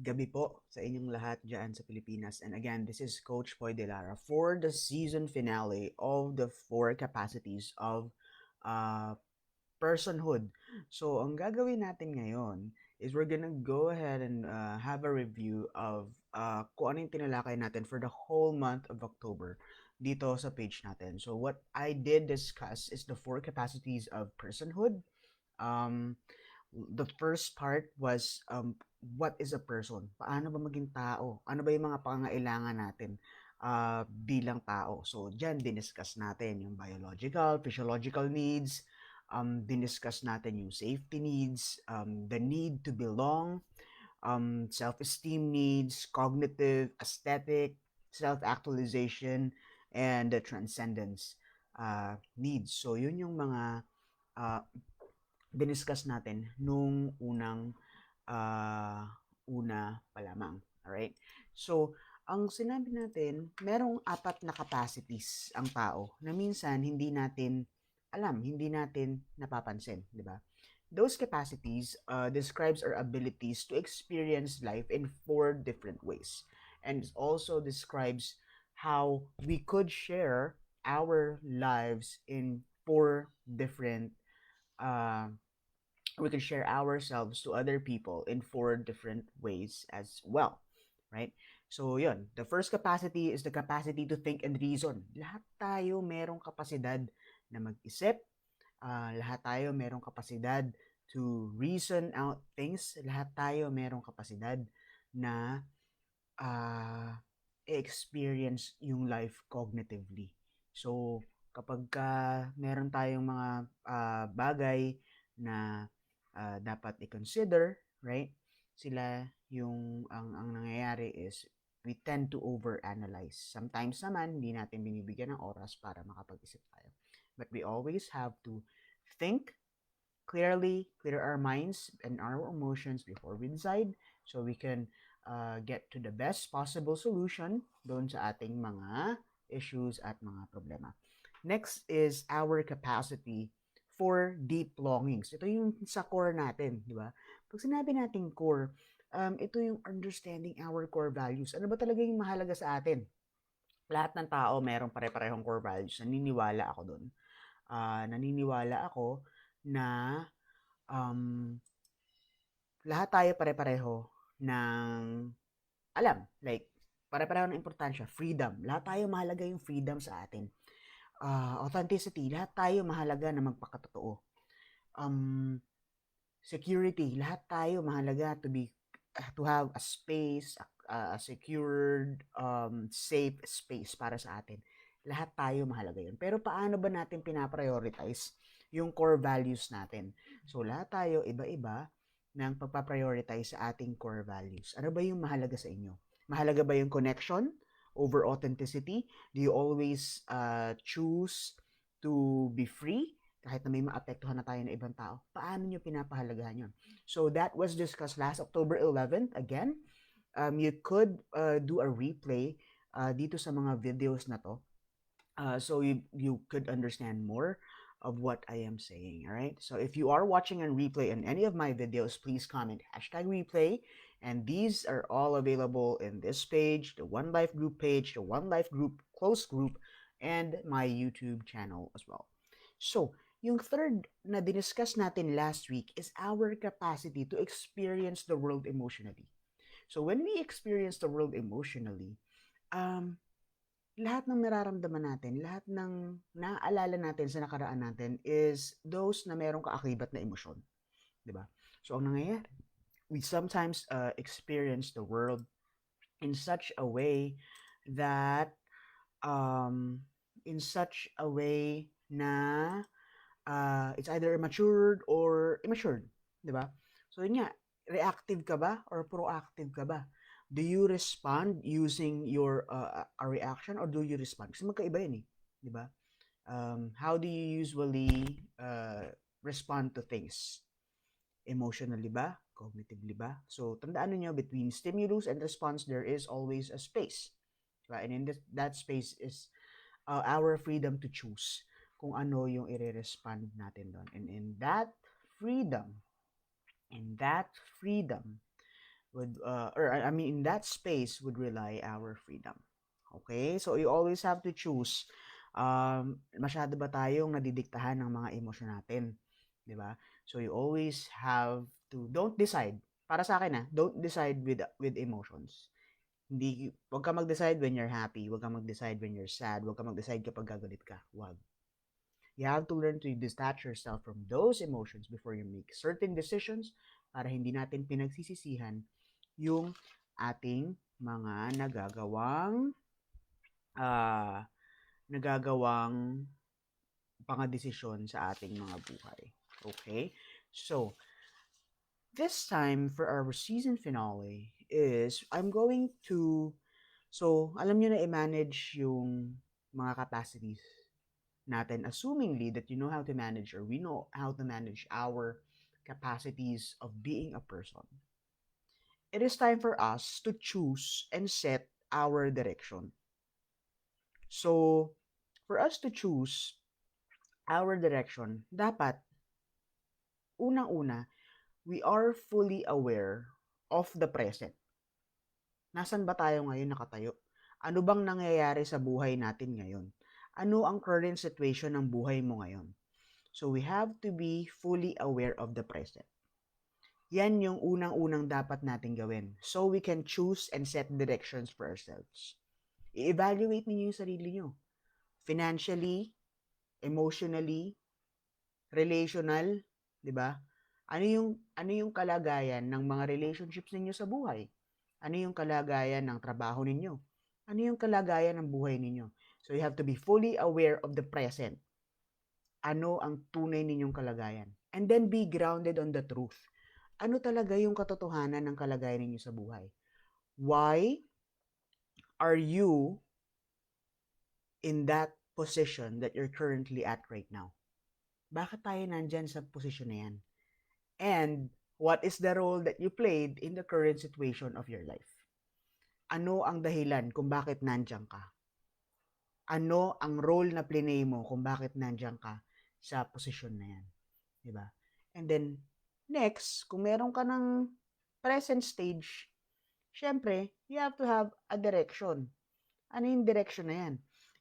Gabi po sa inyong lahat dyan sa Pilipinas. And again, this is Coach Poy De Lara for the season finale of the four capacities of uh, personhood. So, ang gagawin natin ngayon is we're gonna go ahead and have a review of kung ano yung tinalakay natin for the whole month of October dito sa page natin. So, what I did discuss is the four capacities of personhood. Um, the first part was what is a person? Paano ba maging tao? Ano ba yung mga pangangailangan natin bilang tao? So, dyan, diniscuss natin yung biological, physiological needs, diniscuss natin yung safety needs, the need to belong, self-esteem needs, cognitive, aesthetic, self-actualization, and the transcendence needs. So, yun yung mga uh, diniscuss natin nung uh, una pa lamang. Alright? So, ang sinabi natin, merong apat na capacities ang tao na minsan hindi natin alam, hindi natin napapansin, di ba? Those capacities describes our abilities to experience life in four different ways. And it also describes how we could share our lives in four different uh, we can share ourselves to other people in four different ways as well, right? So, yun. The first capacity is the capacity to think and reason. Lahat tayo merong kapasidad na mag-isip. Lahat tayo merong kapasidad to reason out things. Lahat tayo merong kapasidad na uh, experience yung life cognitively. So, kapag meron tayong mga bagay na dapat i-consider, right? Sila yung ang nangyayari is we tend to overanalyze. Sometimes naman, hindi natin binibigyan ng oras para makapag-isip tayo. But we always have to think clearly, clear our minds and our emotions before we decide so we can get to the best possible solution doon sa ating mga issues at mga problema. Next is our capacity for deep longings. Ito yung sa core natin, di ba? Pag sinabi natin core, ito yung understanding our core values. Ano ba talaga yung mahalaga sa atin? Lahat ng tao merong pare-parehong core values. Naniniwala ako doon. Naniniwala ako na um, lahat tayo pare-pareho ng alam. Like, pare-pareho ng importansya. Freedom. Lahat tayo mahalaga yung freedom sa atin. Authenticity. Lahat tayo mahalaga na magpakatotoo. Um, Security. Lahat tayo mahalaga to have a space, a secured, safe space para sa atin. Lahat tayo mahalaga yun. Pero paano ba natin pinaprioritize yung core values natin? So, lahat tayo iba-iba ng pagpaprioritize sa ating core values. Ano ba yung mahalaga sa inyo? Mahalaga ba yung connection over authenticity? Do you always choose to be free? Kahit na may maapektuhan na tayo ng ibang tao, paano nyo pinapahalagahan yun? So that was discussed last October 11th. Again, you could do a replay dito sa mga videos na to. So you could understand more of what I am saying. All right. So if you are watching and replay in any of my videos, please comment hashtag replay. And these are all available in this page, the One Life group page, the One Life group close group, and my YouTube channel as well. So, yung third na diniscuss natin last week is our capacity to experience the world emotionally. So, when we experience the world emotionally, um, lahat ng nararamdaman natin, lahat ng naaalala natin sa nakaraan natin is those na merong kaakibat na emosyon. Di ba? So, ang nangyayari, we sometimes experience the world in such a way that, um, in such a way na it's either matured or immature, di ba? So yun nga, reactive ka ba or proactive ka ba? Do you respond using your a reaction or do you respond? Kasi magkaiba yan eh, di ba? How do you usually respond to things? Emotionally ba? Cognitively ba? So tandaan niyo between stimulus and response there is always a space. Diba? And in that space is our freedom to choose kung ano yung i-respond natin doon. And freedom, in that freedom, I mean, in that space would rely our freedom. Okay? So, you always have to choose, masyado ba tayong nadidiktahan ng mga emosyon natin? 'Di ba? So, you always have to, don't decide. Para sa akin, don't decide with emotions. Hindi, wag ka mag-decide when you're happy, wag ka mag-decide when you're sad, wag ka mag-decide kapag gagalit ka. Wag. You have to learn to detach yourself from those emotions before you make certain decisions para hindi natin pinagsisisihan yung ating mga ah, nagagawang desisyon sa ating mga buhay. Okay? So, this time for our season finale is I'm going to, so alam nyo na i-manage yung mga capacities natin, assumingly that you know how to manage, or we know how to manage our capacities of being a person. It is time for us to choose and set our direction. So, for us to choose our direction, dapat, unang-una, we are fully aware of the present. Nasaan ba tayo ngayon nakatayo? Ano bang nangyayari sa buhay natin ngayon? Ano ang current situation ng buhay mo ngayon? So we have to be fully aware of the present. Yan yung unang-unang dapat natin gawin. So we can choose and set directions for ourselves. I-evaluate niyo yung sarili niyo. Financially, emotionally, relational, 'di ba? Ano yung kalagayan ng mga relationships ninyo sa buhay? Ano yung kalagayan ng trabaho ninyo? Ano yung kalagayan ng buhay ninyo? So you have to be fully aware of the present. Ano ang tunay ninyong kalagayan? And then be grounded on the truth. Ano talaga yung katotohanan ng kalagayan ninyo sa buhay? Why are you in that position that you're currently at right now? Bakit tayo nandyan sa position na yan? And what is the role that you played in the current situation of your life? Ano ang dahilan kung bakit nandyan ka? Ano ang role na plinay mo kung bakit nandyan ka sa posisyon na yan? Diba? And then, next, kung meron ka ng present stage, syempre, you have to have a direction. Ano yung direction na yan?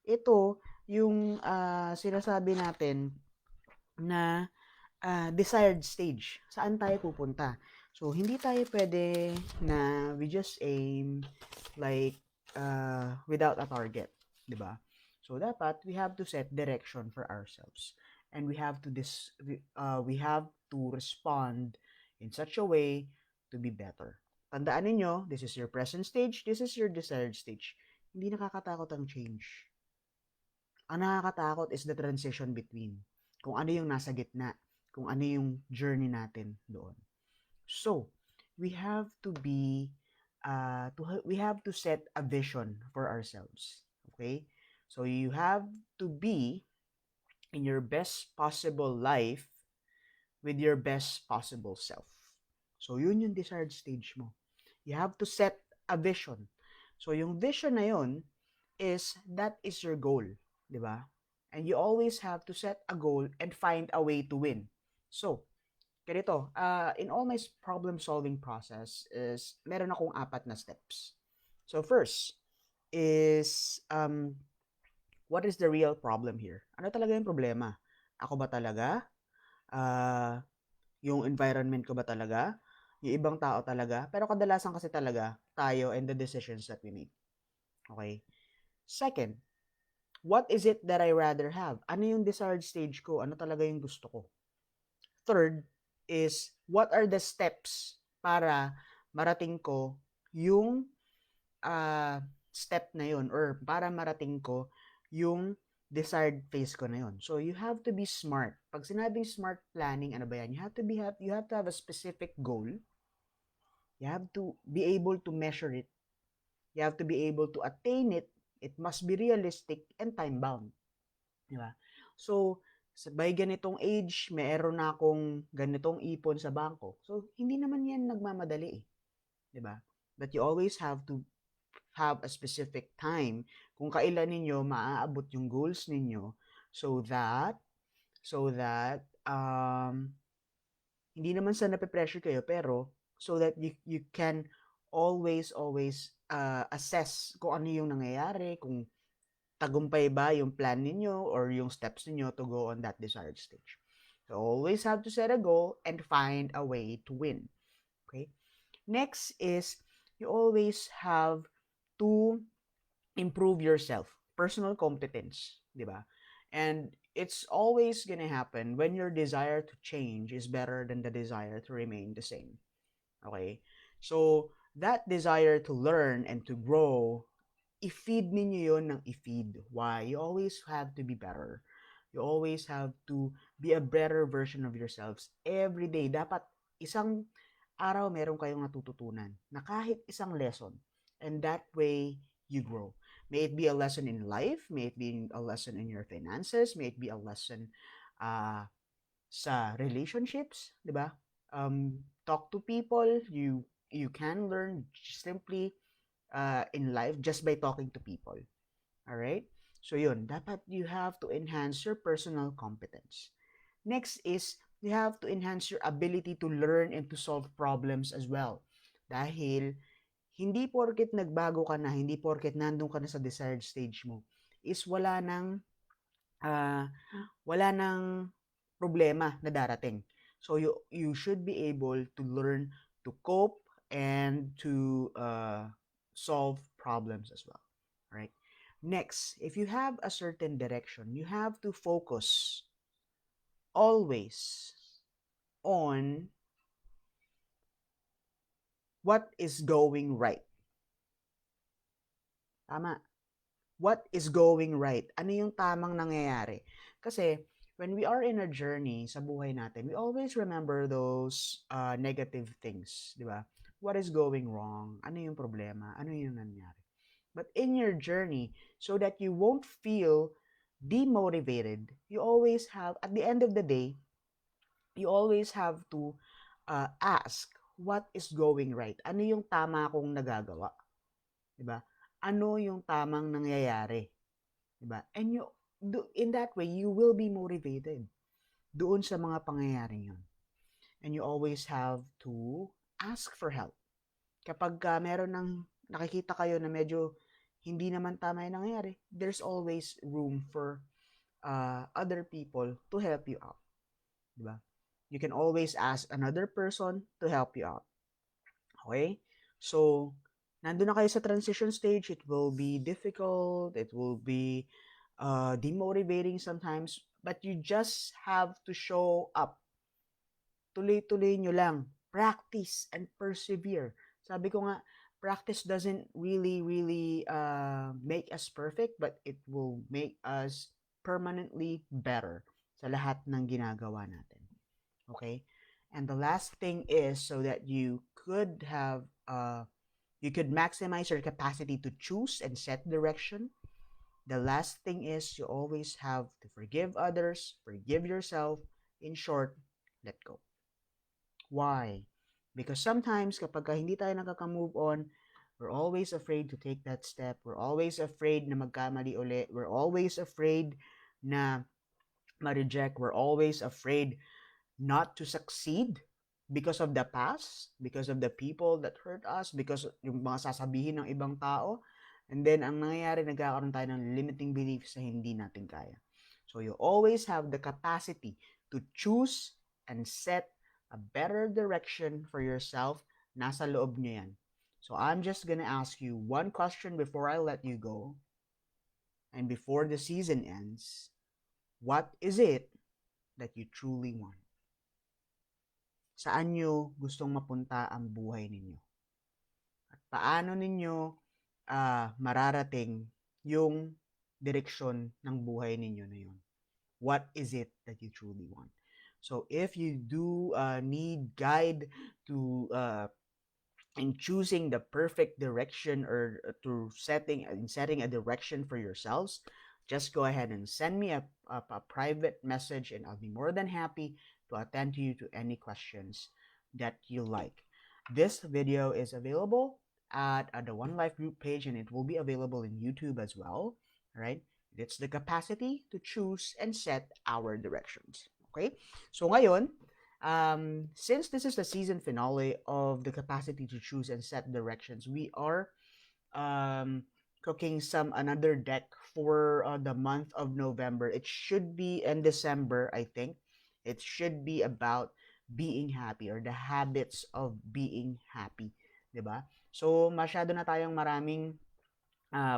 Ito, yung sinasabi natin na desired stage. Saan tayo pupunta? So, hindi tayo pwede na we just aim like without a target. Diba? So, dapat we have to set direction for ourselves. And we have to respond in such a way to be better. Tandaan ninyo, this is your present stage, this is your desired stage. Hindi nakakatakot ang change. Ang nakakatakot is the transition between. Kung ano yung nasa gitna, kung ano yung journey natin doon. So, we have to set a vision for ourselves. Okay? So, you have to be in your best possible life with your best possible self. So, yun yung desired stage mo. You have to set a vision. So, yung vision na yun that is your goal. Di ba? And you always have to set a goal and find a way to win. So, ganito, in all my problem-solving process is, meron akong 4 na steps. So, first is, what is the real problem here? Ano talaga yung problema? Ako ba talaga? Yung environment ko ba talaga? Yung ibang tao talaga? Pero kadalasan kasi talaga, tayo and the decisions that we make. Okay? Second, what is it that I rather have? Ano yung desired stage ko? Ano talaga yung gusto ko? Third is, what are the steps para marating ko yung step na yun, or para marating ko yung desired phase ko na yun. So, you have to be smart. Pag sinabing smart planning, ano ba yan? You have to have a specific goal. You have to be able to measure it. You have to be able to attain it. It must be realistic and time-bound. Diba? So, by ganitong age, meron na akong ganitong ipon sa bangko. So, hindi naman yan nagmamadali eh. Diba? But you always have to have a specific time kung kailan ninyo maaabot yung goals ninyo, so that hindi naman sa nape-pressure kayo, pero so that you can always assess kung ano yung nangyayari, kung tagumpay ba yung plan ninyo or yung steps ninyo to go on that desired stage. So always have to set a goal and find a way to win. Okay? Next is you always have to improve yourself, personal competence, di ba? And it's always gonna happen when your desire to change is better than the desire to remain the same. Okay? So, that desire to learn and to grow, i-feed ninyo yon ng i-feed. Why? You always have to be better. You always have to be a better version of yourselves every day. Dapat isang araw meron kayong natututunan na kahit isang lesson. And that way, you grow. May it be a lesson in life, may it be a lesson in your finances, may it be a lesson uh, sa relationships, di ba? Talk to people, you can learn simply in life just by talking to people. All right? So yun, dapat you have to enhance your personal competence. Next is you have to enhance your ability to learn and to solve problems as well. Dahil hindi porket nagbago ka na, hindi porket nandun ka na sa desired stage mo, is uh, wala nang problema na darating. So you should be able to learn to cope and to solve problems as well. Right? Next, if you have a certain direction, you have to focus always on what is going right. Tama. What is going right? Ano yung tamang nangyayari? Kasi when we are in a journey sa buhay natin, we always remember those negative things, di ba? What is going wrong? Ano yung problema? Ano yung nangyari? But in your journey, so that you won't feel demotivated, you always have, at the end of the day, you always have to ask, what is going right? Ano yung tama kong nagagawa? Diba? Ano yung tamang nangyayari? Diba? And in that way, you will be motivated doon sa mga pangyayaring yun. And you always have to ask for help. Kapag meron ng nakikita kayo na medyo hindi naman tama yung nangyayari, there's always room for other people to help you out. Diba? You can always ask another person to help you out. Okay? So, nandun na kayo sa transition stage, it will be difficult, it will be demotivating sometimes, but you just have to show up. Tuloy-tuloy nyo lang. Practice and persevere. Sabi ko nga, practice doesn't really make us perfect, but it will make us permanently better sa lahat ng ginagawa natin. Okay? And the last thing is so that you could maximize your capacity to choose and set direction. The last thing is you always have to forgive others, forgive yourself. In short, let go. Why? Because sometimes kapag hindi tayo nakaka-move on, we're always afraid to take that step. We're always afraid na magkamali uli. We're always afraid na ma-reject. We're always afraid not to succeed because of the past, because of the people that hurt us, because yung mga sasabihin ng ibang tao. And then, ang nangyayari, nagkakaroon tayo ng limiting beliefs na hindi natin kaya. So, you always have the capacity to choose and set a better direction for yourself. Nasa loob nyo yan. So, I'm just gonna ask you one question before I let you go. And before the season ends, what is it that you truly want? Saan nyo gustong mapunta ang buhay ninyo? At paano ninyo mararating yung direksyon ng buhay ninyo na yun? What is it that you truly want? So if you do need guide to in choosing the perfect direction or to setting a direction for yourselves, just go ahead and send me a private message and I'll be more than happy to attend to you to any questions that you like. This video is available at the One Life group page and it will be available in YouTube as well. All right? It's the capacity to choose and set our directions. Okay? So ngayon, Since this is the season finale of the capacity to choose and set directions, we are um, cooking some another deck for the month of November. It should be in December, I think. It should be about being happy or the habits of being happy, 'di ba? So masyado na tayong maraming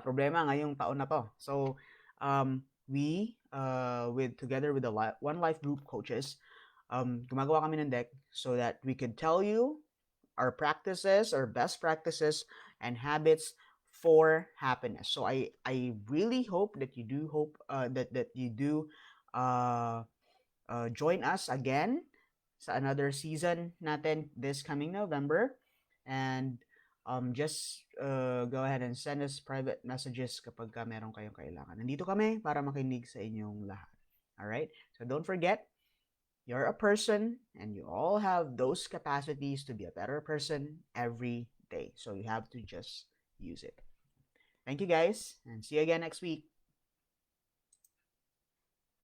problema ngayong taon na to. So we with together with the One Life group coaches, gumagawa kami ng deck so that we could tell you our practices, our best practices, and habits for happiness. So I really hope that you do that you do uh, join us again sa another season natin this coming November, and just go ahead and send us private messages kapag meron kayong kailangan. Nandito kami para makinig sa inyong lahat. All right? So don't forget, you're a person and you all have those capacities to be a better person every day. So you have to just use it. Thank you guys and see you again next week.